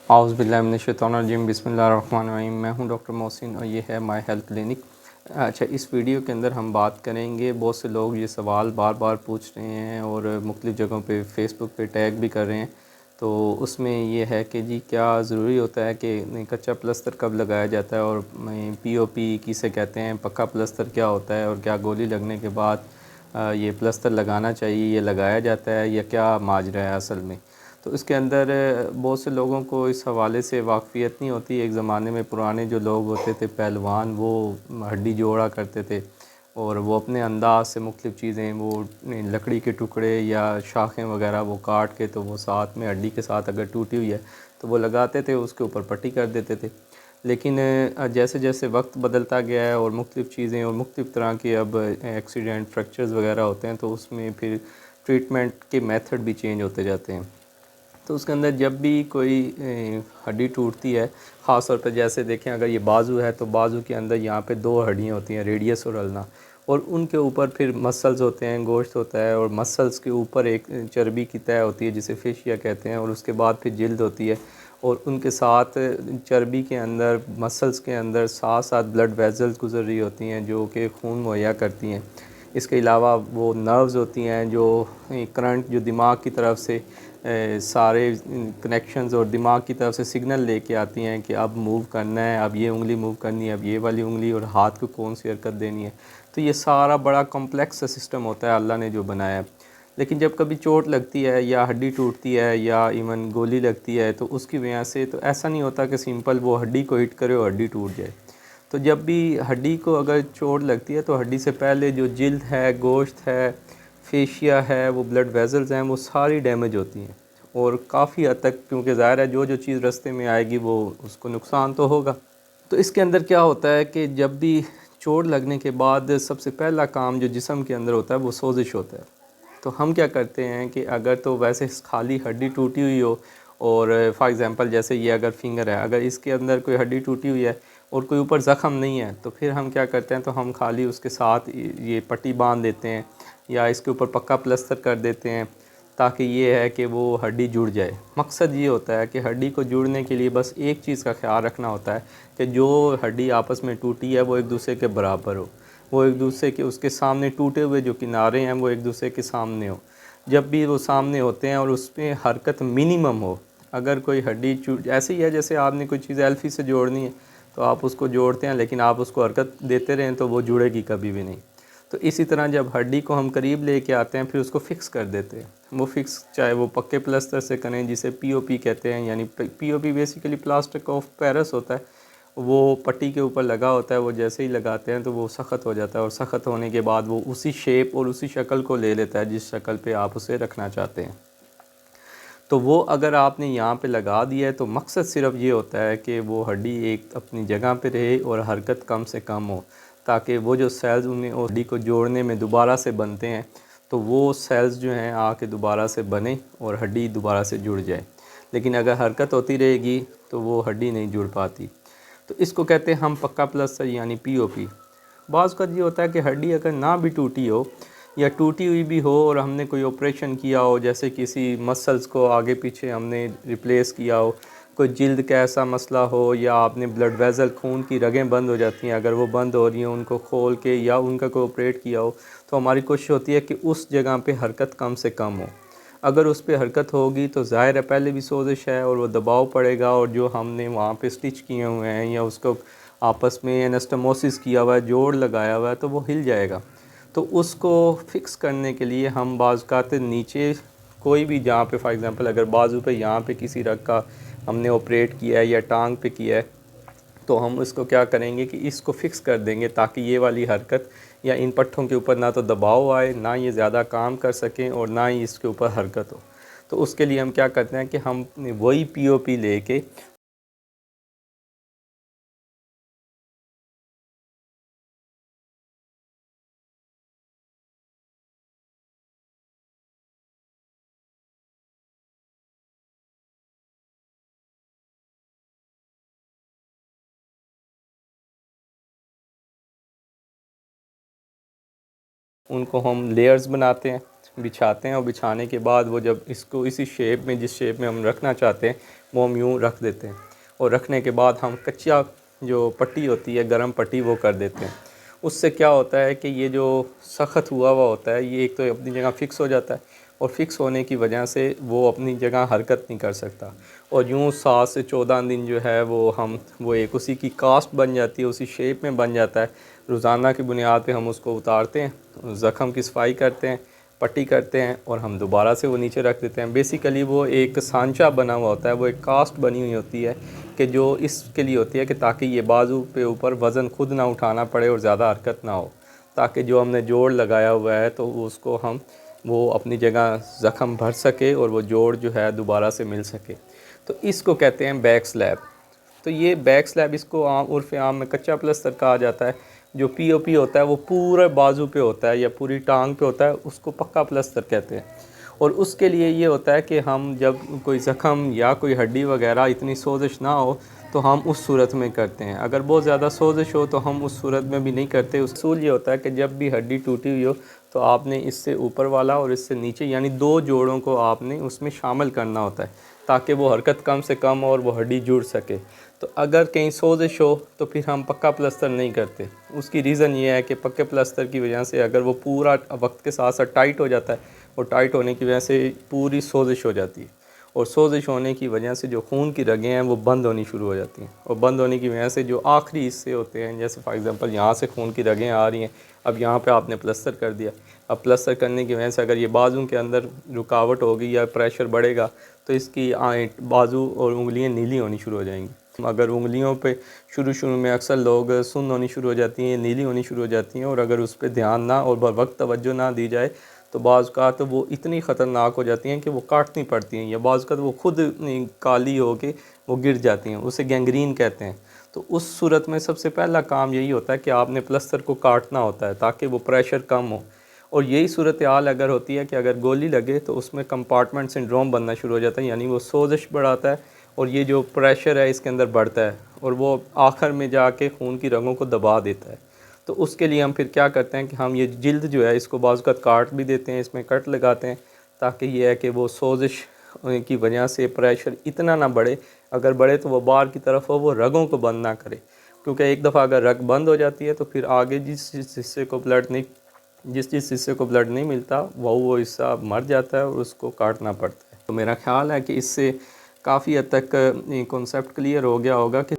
औज़ुबिल्लाहिमिनश्शैतानिर्रजीम बिस्मिल्लाहिर्रहमानिर्रहीम। मैं हूं डॉक्टर मोहसिन और ये है माय हेल्थ क्लिनिक। अच्छा, इस वीडियो के अंदर हम बात करेंगे, बहुत से लोग ये सवाल बार बार पूछ रहे हैं और मुख्तलिफ़ जगहों पे फ़ेसबुक पे टैग भी कर रहे हैं। तो उसमें ये है कि जी क्या ज़रूरी होता है कि कच्चा प्लस्तर कब लगाया जाता है, और पीओपी किसे कहते हैं, पक्का प्लस्तर क्या होता है, और क्या गोली लगने के बाद ये प्लस्तर लगाना चाहिए, ये लगाया जाता है, या क्या माजरा है असल में। तो इसके अंदर बहुत से लोगों को इस हवाले से वाक़फ़ियत नहीं होती। एक ज़माने में पुराने जो लोग होते थे पहलवान, वो हड्डी जोड़ा करते थे और वो अपने अंदाज़ से मुख्तलिफ़ चीज़ें, वो लकड़ी के टुकड़े या शाखें वग़ैरह वो काट के, तो वो साथ में हड्डी के साथ अगर टूटी हुई है तो वो लगाते थे, उसके ऊपर पट्टी कर देते थे। लेकिन जैसे जैसे वक्त बदलता गया है और मुख्तलिफ़ चीज़ें और मुख्तलिफ़ तरह के अब एक्सीडेंट फ्रैक्चर्स वग़ैरह होते हैं, तो उसमें फिर ट्रीटमेंट के मेथड भी चेंज होते जाते हैं। तो उसके अंदर जब भी कोई हड्डी टूटती है, ख़ास तौर पे जैसे देखें अगर ये बाजू है तो बाजू के अंदर यहाँ पे दो हड्डियाँ होती हैं, रेडियस और अल्ना, और उनके ऊपर फिर मसल्स होते हैं, गोश्त होता है, और मसल्स के ऊपर एक चर्बी की तह होती है जिसे फेशिया कहते हैं, और उसके बाद फिर जिल्द होती है, और उनके साथ चर्बी के अंदर, मसल्स के अंदर साथ साथ ब्लड वेजल्स गुजर रही होती हैं जो कि खून मुहैया करती हैं। इसके अलावा वो नर्व्स होती हैं जो करंट जो दिमाग की तरफ से सारे कनेक्शंस और दिमाग की तरफ से सिग्नल लेके आती हैं कि अब मूव करना है, अब ये उंगली मूव करनी है, अब ये वाली उंगली, और हाथ को कौन सी हरकत देनी है। तो ये सारा बड़ा कॉम्प्लेक्स सिस्टम होता है अल्लाह ने जो बनाया है। लेकिन जब कभी चोट लगती है या हड्डी टूटती है या इवन गोली लगती है, तो उसकी वजह से तो ऐसा नहीं होता कि सिंपल वो हड्डी को हिट करे और हड्डी टूट जाए। तो जब भी हड्डी को अगर चोट लगती है तो हड्डी से पहले जो जिल्द है, गोश्त है, फेशिया है, वो ब्लड वेजल्स हैं, वो सारी डैमेज होती हैं, और काफ़ी हद तक, क्योंकि ज़ाहिर है जो जो चीज़ रास्ते में आएगी वो उसको नुकसान तो होगा। तो इसके अंदर क्या होता है कि जब भी चोट लगने के बाद सबसे पहला काम जो जिस्म के अंदर होता है वो सोजिश होता है। तो हम क्या करते हैं कि अगर तो वैसे खाली हड्डी टूटी हुई हो, और फॉर एग्ज़ाम्पल जैसे ये अगर फिंगर है, अगर इसके अंदर कोई हड्डी टूटी हुई है और कोई ऊपर ज़ख़म नहीं है, तो फिर हम क्या करते हैं, तो हम खाली उसके साथ ये पट्टी बांध देते हैं या इसके ऊपर पक्का प्लास्टर कर देते हैं, ताकि ये है कि वो हड्डी जुड़ जाए। मकसद ये होता है कि हड्डी को जुड़ने के लिए बस एक चीज़ का ख्याल रखना होता है कि जो हड्डी आपस में टूटी है वो एक दूसरे के बराबर हो, वो एक दूसरे के, उसके सामने टूटे हुए जो किनारे हैं वो एक दूसरे के सामने हो। जब भी वो सामने होते हैं और उसमें हरकत मिनिमम हो, अगर कोई हड्डी ऐसे ही है जैसे आपने कोई चीज़ एल्फी से जोड़नी है तो आप उसको जोड़ते हैं, लेकिन आप उसको हरकत देते रहें तो वो जुड़ेगी कभी भी नहीं। तो इसी तरह जब हड्डी को हम करीब लेके आते हैं फिर उसको फ़िक्स कर देते हैं। वो फ़िक्स चाहे वो पक्के प्लास्टर से करें जिसे पीओपी कहते हैं, यानी POP basically plaster of Paris होता है। वो पट्टी के ऊपर लगा होता है, वो जैसे ही लगाते हैं तो वो सख्त हो जाता है, और सख्त होने के बाद वो उसी शेप और उसी शक्ल को ले लेता है जिस शक्ल पे आप उसे रखना चाहते हैं। तो वो अगर आपने यहाँ पे लगा दिया है तो मकसद सिर्फ ये होता है कि वो हड्डी एक अपनी जगह पे रहे और हरकत कम से कम हो, ताकि वो जो सेल्स उन्हें हड्डी को जोड़ने में दोबारा से बनते हैं, तो वो सेल्स जो हैं आके दोबारा से बने और हड्डी दोबारा से जुड़ जाए। लेकिन अगर हरकत होती रहेगी तो वो हड्डी नहीं जुड़ पाती। तो इसको कहते हैं हम पक्का प्लास्टर यानी पीओपी। बाज़ का ये होता है कि हड्डी अगर ना भी टूटी हो या टूटी हुई भी हो और हमने कोई ऑपरेशन किया हो, जैसे किसी मसल्स को आगे पीछे हमने रिप्लेस किया हो, कोई जिल्द का ऐसा मसला हो, या आपने ब्लड वेज़ल, खून की रगें बंद हो जाती हैं, अगर वो बंद हो रही हैं उनको खोल के, या उनका कोई ऑपरेट किया हो, तो हमारी कोशिश होती है कि उस जगह पे हरकत कम से कम हो। अगर उस पर हरकत होगी तो ज़ाहिर है पहले भी सोजिश है और वो दबाव पड़ेगा, और जो हमने वहाँ पे स्टिच किए हुए हैं या उसको आपस में एनास्टमोसिस किया हुआ है, जोड़ लगाया हुआ है, तो वो हिल जाएगा। तो उसको फ़िक्स करने के लिए हम बाज़ कहते नीचे कोई भी, जहाँ पे फॉर एग्ज़ाम्पल अगर बाजू पे यहाँ पे किसी रग का हमने ऑपरेट किया है या टांग पे किया है, तो हम इसको क्या करेंगे कि इसको फ़िक्स कर देंगे ताकि ये वाली हरकत या इन पट्ठों के ऊपर ना तो दबाव आए, ना ये ज़्यादा काम कर सकें, और ना ही इसके ऊपर हरकत हो। तो उसके लिए हम क्या करते हैं कि हम वही पीओपी लेके उनको हम लेयर्स बनाते हैं, बिछाते हैं, और बिछाने के बाद वो जब इसको इसी शेप में, जिस शेप में हम रखना चाहते हैं, वो हम यूँ रख देते हैं, और रखने के बाद हम कच्चा जो पट्टी होती है, गर्म पट्टी, वो कर देते हैं। उससे क्या होता है कि ये जो सख्त हुआ हुआ होता है ये एक तो अपनी जगह फ़िक्स हो जाता है, और फिक्स होने की वजह से वो अपनी जगह हरकत नहीं कर सकता, और यूँ 7 से 14 दिन जो है वो एक उसी की कास्ट बन जाती है, उसी शेप में बन जाता है। रोज़ाना की बुनियाद पे हम उसको उतारते हैं, ज़ख़म की सफाई करते हैं, पट्टी करते हैं, और हम दोबारा से वो नीचे रख देते हैं। बेसिकली वो एक सांचा बना हुआ होता है, वो एक कास्ट बनी हुई होती है कि जो इसके लिए होती है कि ताकि ये बाजू पे ऊपर वज़न खुद ना उठाना पड़े और ज़्यादा हरकत ना हो, ताकि जो हमने जोड़ लगाया हुआ है तो उसको वो अपनी जगह ज़ख़म भर सके और वो जोड़ जो है दोबारा से मिल सके। तो इसको कहते हैं बैक स्लैब। तो ये बैक स्लैब, इसको उर्फ़ आम में कच्चा प्लस्तर कहा जाता है। जो पीओपी होता है वो पूरे बाजू पे होता है या पूरी टांग पे होता है, उसको पक्का प्लस्तर कहते हैं। और उसके लिए ये होता है कि हम जब कोई ज़ख़म या कोई हड्डी वगैरह इतनी सोजिश ना हो तो हम उस सूरत में करते हैं। अगर बहुत ज़्यादा सोजिश हो तो हम उस सूरत में भी नहीं करते। उसूल ये होता है कि जब भी हड्डी टूटी हुई हो तो आपने इससे ऊपर वाला और इससे नीचे यानी 2 जोड़ों को आपने उसमें शामिल करना होता है, ताकि वो हरकत कम से कम और वो हड्डी जुड़ सके। तो अगर कहीं सोजिश हो तो फिर हम पक्का प्लस्तर नहीं करते। उसकी रीज़न ये है कि पक्के प्लस्तर की वजह से अगर वो पूरा वक्त के साथ साथ टाइट हो जाता है, और टाइट होने की वजह से पूरी सोजिश हो जाती है, और सोजिश होने की वजह से जो खून की रगें हैं वो बंद होनी शुरू हो जाती हैं, और बंद होने की वजह से जो आखिरी हिस्से होते हैं, जैसे फॉर एग्ज़ाम्पल यहाँ से खून की रगें आ रही हैं, अब यहाँ पे आपने प्लस्तर कर दिया, अब प्लस्तर करने की वजह से अगर ये बाजू के अंदर रुकावट होगी या प्रेशर बढ़ेगा तो इसकी बाजू और उंगलियाँ नीली होनी शुरू हो जाएंगी। अगर उंगलियों पे शुरू में अक्सर लोग सुन्न होनी शुरू हो जाती हैं, नीली होनी शुरू हो जाती हैं, और अगर उस पर ध्यान ना और बर वक्त तवज्जो ना दी जाए तो बाज़ का तो वो इतनी ख़तरनाक हो जाती हैं कि वो काटनी पड़ती हैं, या बाज़ का तो वो खुद काली हो के वो गिर जाती हैं, उसे गैंग्रीन कहते हैं। तो उस सूरत में सबसे पहला काम यही होता है कि आपने प्लस्तर को काटना होता है ताकि वो प्रेशर कम हो। और यही सूरत हाल अगर होती है कि अगर गोली लगे तो उसमें कंपार्टमेंट सिंड्रोम बनना शुरू हो जाता है, यानी वो सोजिश बढ़ाता है और ये जो प्रेशर है इसके अंदर बढ़ता है, और वो आखिर में जाके खून की रगों को दबा देता है। तो उसके लिए हम फिर क्या करते हैं कि हम ये जिल्द जो है इसको बाज़ काट भी देते हैं, इसमें कट लगाते हैं, ताकि ये है कि वो सोजिश की वजह से प्रेशर इतना ना बढ़े। अगर बढ़े तो वो बाहर की तरफ हो, वो रगों को बंद ना करे, क्योंकि एक दफ़ा अगर रग बंद हो जाती है तो फिर आगे जिस हिस्से को ब्लड नहीं मिलता वो हिस्सा मर जाता है और उसको काटना पड़ता है। तो मेरा ख्याल है कि इससे काफ़ी हद तक कॉन्सेप्ट क्लियर हो गया होगा कि